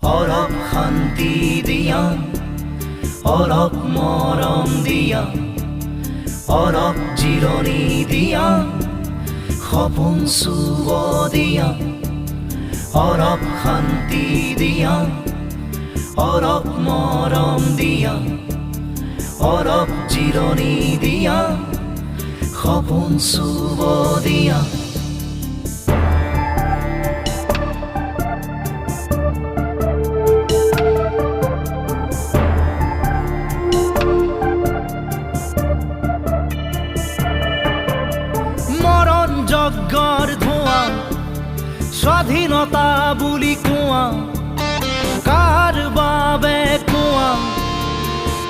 অলপ শান্তি দিয়া, অলপ মৰম দিয়া, অলপ জিৰণি দিয়া, সপোন চুব দিয়া, অলপ শান্তি দিয়া, অলপ মৰম দিয়া, অলপ জিৰণি দিয়া, সপোন চুব দিয়া। মৰণ যজ্ঞৰ ধোঁৱা, স্বাধীনতা বুলি কোৱা, কাৰ বাবে কোৱা,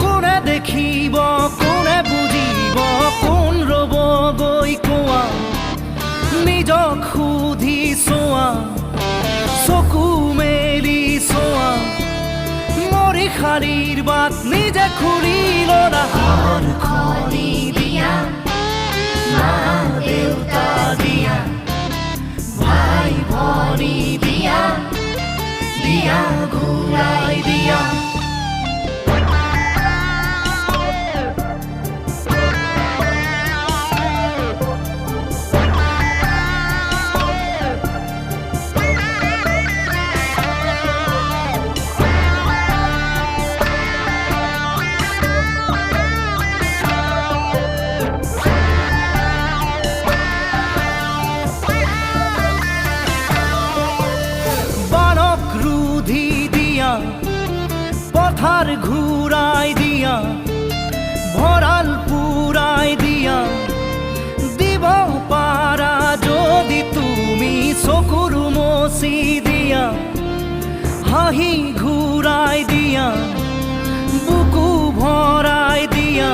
কোনে দেখিব, কোনে বুজিব, কোন ৰ'ব গৈ কোৱা, নিজক সুধি চোৱা, চকু মেলি চোৱা, মৰিশালীৰ বাট নিজে খুলি ল'লা। খনি দিয়া, মা দেউতা দিয়া, ভাই ভনী দিয়া, দিয়া ঘূৰাই দিয়া। পথাৰ ঘূৰাই দিয়া, ভঁৰাল পুৰাই দিয়া, দিব পাৰা যদি তুমি চকুৰ মচি দিয়া, হাঁহি ঘূৰাই দিয়া, বুকু ভৰাই দিয়া,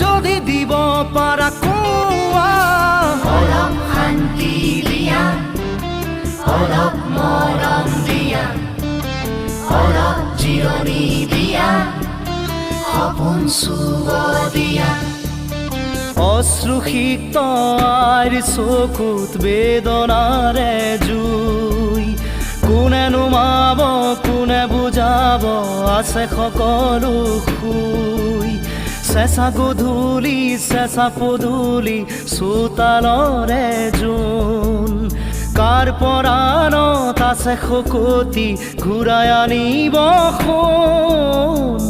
যদি দিব পাৰা কোৱা। অলপ শান্তি দিয়া, অলপ মৰম দিয়া, অলপ জিৰণি দিয়া, সপোন চুব দিয়া। অশ্ৰুসিক্ত আইৰ চকুত বেদনাৰে জুই, কোনে নুমাব, কোনে বুজাব, আছে সকলো শুই। চেঁচা গধূলি, চেঁচা পদূলি, চোতালৰে জোন, কাৰ পৰাণত আছে শকতি, ঘূৰাই আনিব সোণ।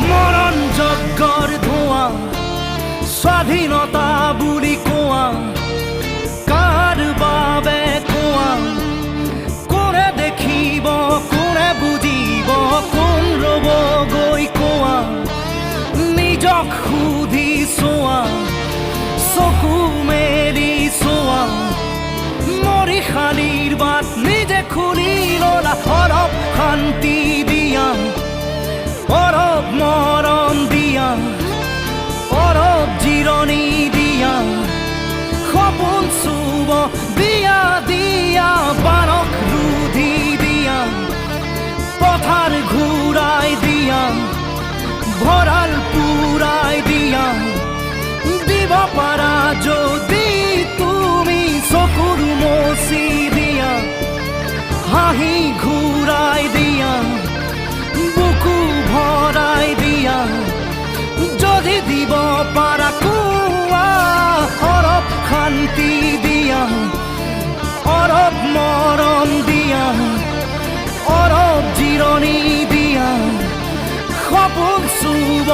মৰণ যজ্ঞৰ ধোঁৱা, স্বাধীনতা বুলি কোৱা, কাৰ বাবে কোৱা, কোনে দেখিব, কোনে বুজিব, কোন ৰ'ব গৈ কোৱা, নিজক সুধি চোৱা, চকু মেলি চোৱা, মৰিশালীৰ বাট নিজে খুলি ল'লা। অলপ শান্তি দিয়া, অলপ মৰম দিয়া, অলপ জিৰণি দিয়া, সপোন চুব দিয়া, দিয়া বানক ৰুধি দিয়া, পথাৰ ঘূৰাই দিয়া, ভঁৰাল পুৰাই দিয়া, দিব পাৰা যদি তুমি চকুৰ মচি দিয়া, হাঁহি ঘূৰাই দিয়া, বুকু ভৰাই দিয়া, যদি দিব পাৰা কোৱা। অলপ শান্তি দিয়া, অলপ মৰম দিয়া, অলপ জিৰণি দিয়া, সপোন চুব